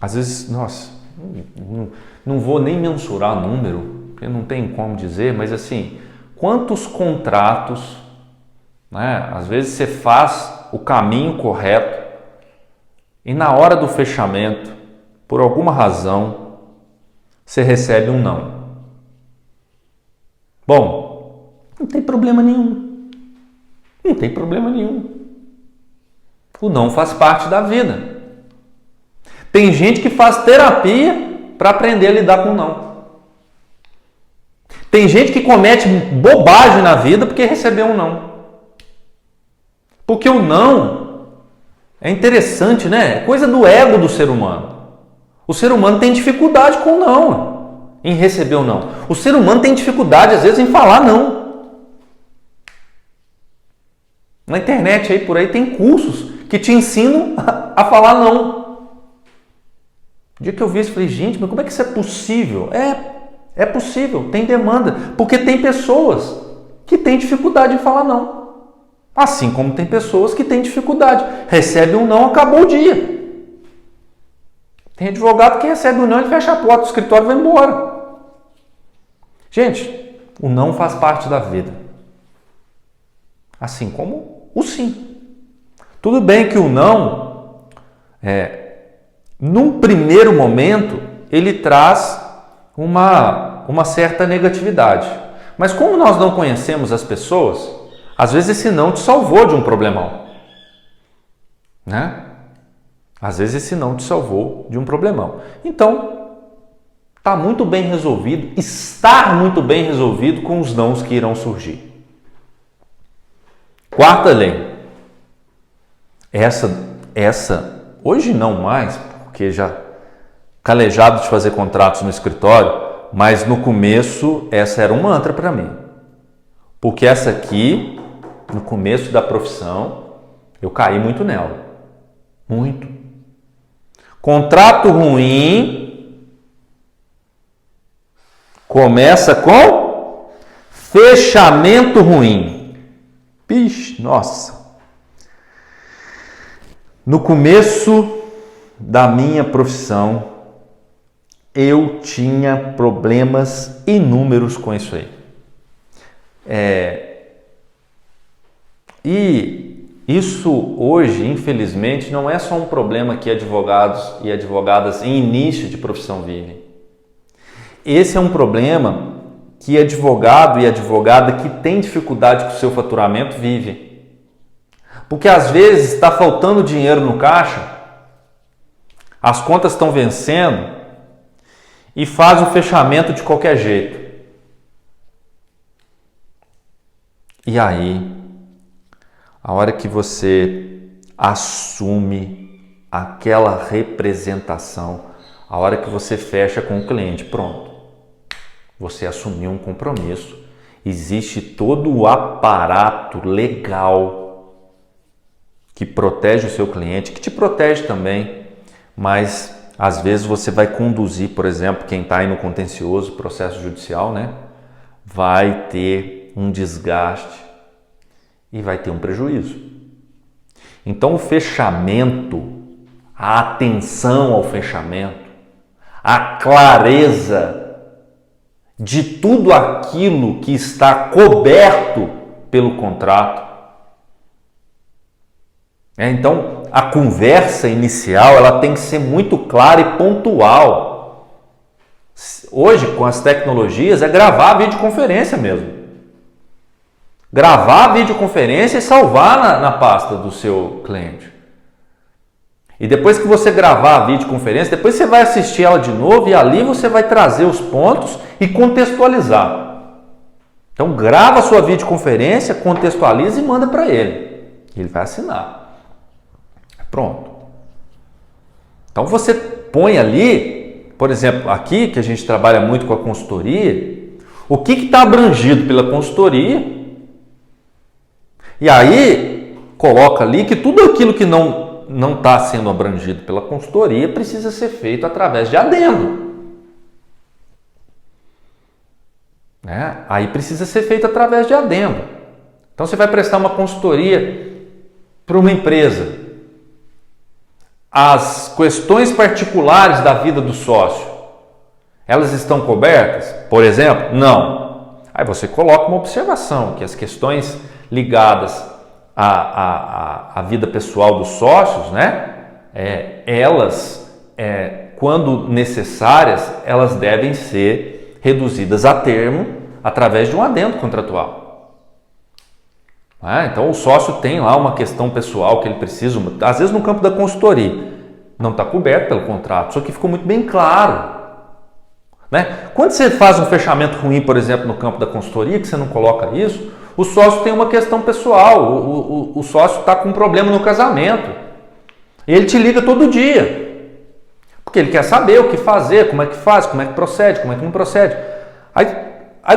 às vezes, nossa, não vou nem mensurar número, porque não tem como dizer, mas assim... Quantos contratos, né? Às vezes você faz o caminho correto e na hora do fechamento, por alguma razão, você recebe um não. Bom, não tem problema nenhum. Não tem problema nenhum. O não faz parte da vida. Tem gente que faz terapia para aprender a lidar com o não. Tem gente que comete bobagem na vida porque recebeu um não. Porque o não é interessante, né? É coisa do ego do ser humano. O ser humano tem dificuldade com o não, em receber o não. O ser humano tem dificuldade, às vezes, em falar não. Na internet, aí por aí, tem cursos que te ensinam a falar não. O dia que eu vi isso, eu falei, gente, mas como é que isso é possível? É possível, tem demanda, porque tem pessoas que têm dificuldade em falar não. Assim como tem pessoas que têm dificuldade. Recebe um não, acabou o dia. Tem advogado que recebe um não, ele fecha a porta do escritório e vai embora. Gente, o não faz parte da vida. Assim como o sim. Tudo bem que o não, num primeiro momento, ele traz uma certa negatividade. Mas como nós não conhecemos as pessoas, às vezes esse não te salvou de um problemão. Né? Às vezes esse não te salvou de um problemão. Então, está muito bem resolvido, estar muito bem resolvido com os nãos que irão surgir. Quarta lei. Essa hoje não mais, porque já calejado de fazer contratos no escritório, mas no começo essa era um mantra para mim. Porque essa aqui, no começo da profissão, eu caí muito nela. Muito. Contrato ruim começa com fechamento ruim. Pixe, nossa. No começo da minha profissão, eu tinha problemas inúmeros com isso aí. E isso hoje, infelizmente, não é só um problema que advogados e advogadas em início de profissão vivem. Esse é um problema que advogado e advogada que tem dificuldade com o seu faturamento vive. Porque às vezes está faltando dinheiro no caixa as contas estão vencendo e faz o fechamento de qualquer jeito. E aí, a hora que você assume aquela representação, a hora que você fecha com o cliente, pronto, você assumiu um compromisso, existe todo o aparato legal que protege o seu cliente, que te protege também, mas às vezes você vai conduzir, por exemplo, quem está aí no contencioso, processo judicial, né? Vai ter um desgaste e vai ter um prejuízo. Então o fechamento, a atenção ao fechamento, a clareza de tudo aquilo que está coberto pelo contrato. Então a conversa inicial ela tem que ser muito clara e pontual. Hoje, com as tecnologias, é gravar a videoconferência mesmo. Gravar a videoconferência e salvar na pasta do seu cliente. E depois que você gravar a videoconferência, depois você vai assistir ela de novo e ali você vai trazer os pontos e contextualizar. Então grava a sua videoconferência, contextualiza e manda para ele. Ele vai assinar. Pronto. Então você põe ali, por exemplo, aqui que a gente trabalha muito com a consultoria, o que está abrangido pela consultoria. E aí, coloca ali que tudo aquilo que não está sendo abrangido pela consultoria precisa ser feito através de adendo. Né? Aí precisa ser feito através de adendo. Então você vai prestar uma consultoria para uma empresa. As questões particulares da vida do sócio, elas estão cobertas? Por exemplo, não. Aí você coloca uma observação, que as questões ligadas à vida pessoal dos sócios, né? Quando necessárias, elas devem ser reduzidas a termo através de um adendo contratual. Então o sócio tem lá uma questão pessoal que ele precisa, às vezes no campo da consultoria, não está coberto pelo contrato, só que ficou muito bem claro. Né? Quando você faz um fechamento ruim, por exemplo, no campo da consultoria, que você não coloca isso, o sócio tem uma questão pessoal, o sócio está com um problema no casamento. Ele te liga todo dia, porque ele quer saber o que fazer, como é que faz, como é que procede, como é que não procede. Aí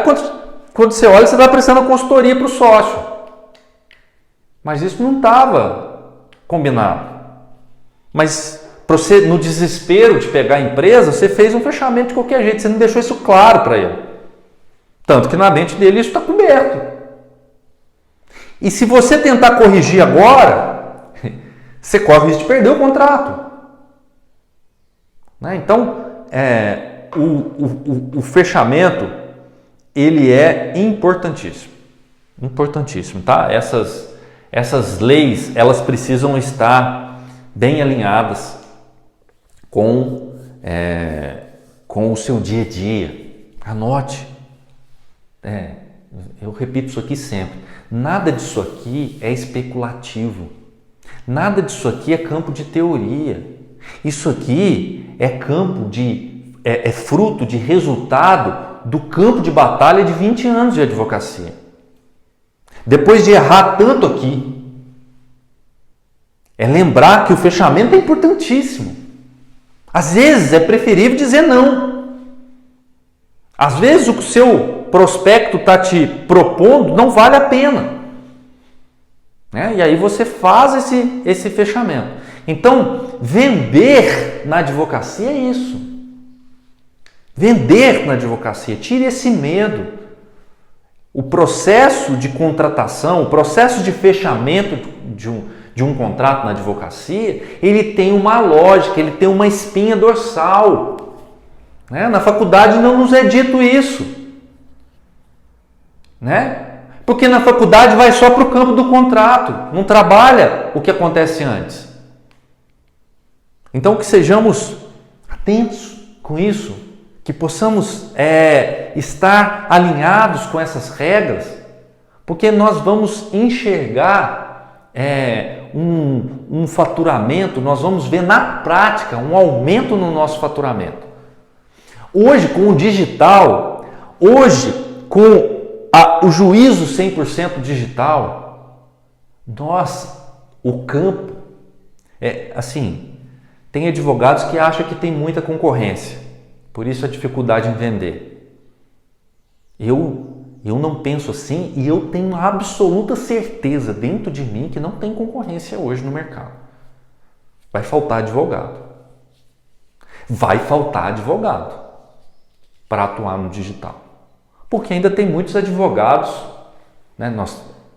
quando você olha, você está prestando a consultoria para o sócio. Mas isso não estava combinado. Mas você, no desespero de pegar a empresa, você fez um fechamento de qualquer jeito, você não deixou isso claro para ele. Tanto que na mente dele isso está coberto. E se você tentar corrigir agora, você corre o risco de perder o contrato. Né? Então, o fechamento, ele é importantíssimo. Importantíssimo, tá? Essas leis, elas precisam estar bem alinhadas com o seu dia a dia. Anote. Eu repito isso aqui sempre. Nada disso aqui é especulativo. Nada disso aqui é campo de teoria. Isso aqui é fruto de resultado do campo de batalha de 20 anos de advocacia. Depois de errar tanto aqui, é lembrar que o fechamento é importantíssimo. Às vezes é preferível dizer não. Às vezes o que o seu prospecto está te propondo não vale a pena. Né? E aí você faz esse fechamento. Então, vender na advocacia é isso. Vender na advocacia, tire esse medo. O processo de contratação, o processo de fechamento de um contrato na advocacia, ele tem uma lógica, ele tem uma espinha dorsal. Né? Na faculdade não nos é dito isso. Né? Porque na faculdade vai só para o campo do contrato, não trabalha o que acontece antes. Então que sejamos atentos com isso, que possamos estar alinhados com essas regras, porque nós vamos enxergar um faturamento, nós vamos ver na prática um aumento no nosso faturamento. Hoje, com o digital, hoje, com o juízo 100% digital, nossa, o campo assim, tem advogados que acham que tem muita concorrência, por isso a dificuldade em vender. Eu não penso assim e eu tenho absoluta certeza dentro de mim que não tem concorrência hoje no mercado. Vai faltar advogado. Vai faltar advogado para atuar no digital. Porque ainda tem muitos advogados, né?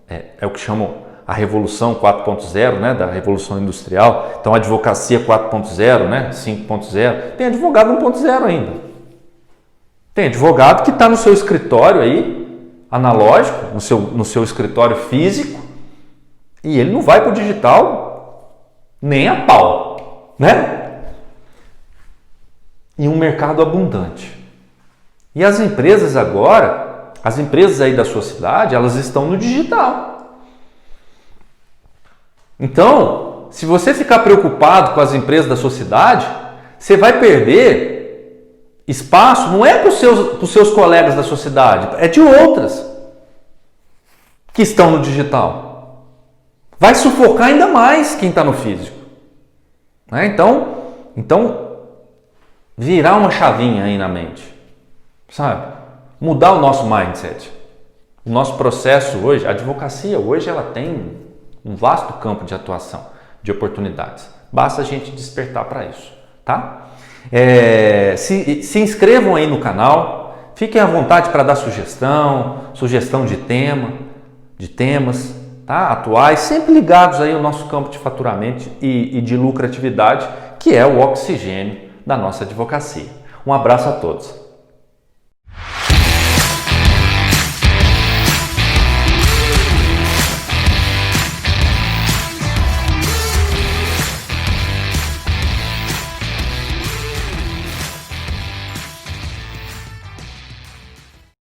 É o que chamam a Revolução 4.0, né? Da Revolução Industrial. Então, a advocacia 4.0, né? 5.0. Tem advogado 1.0 ainda. Tem advogado que está no seu escritório aí, analógico, no seu escritório físico, e ele não vai para o digital nem a pau, né? E um mercado abundante. E as empresas agora, as empresas aí da sua cidade, elas estão no digital. Então, se você ficar preocupado com as empresas da sua cidade, você vai perder espaço, não é para os seus colegas da sua cidade, é de outras que estão no digital. Vai sufocar ainda mais quem está no físico. Né? Então, virar uma chavinha aí na mente, sabe? Mudar o nosso mindset. O nosso processo hoje, a advocacia hoje, ela tem um vasto campo de atuação, de oportunidades. Basta a gente despertar para isso, tá? Se inscrevam aí no canal, fiquem à vontade para dar sugestão de temas, tá? Atuais, sempre ligados aí ao nosso campo de faturamento e de lucratividade, que é o oxigênio da nossa advocacia. Um abraço a todos.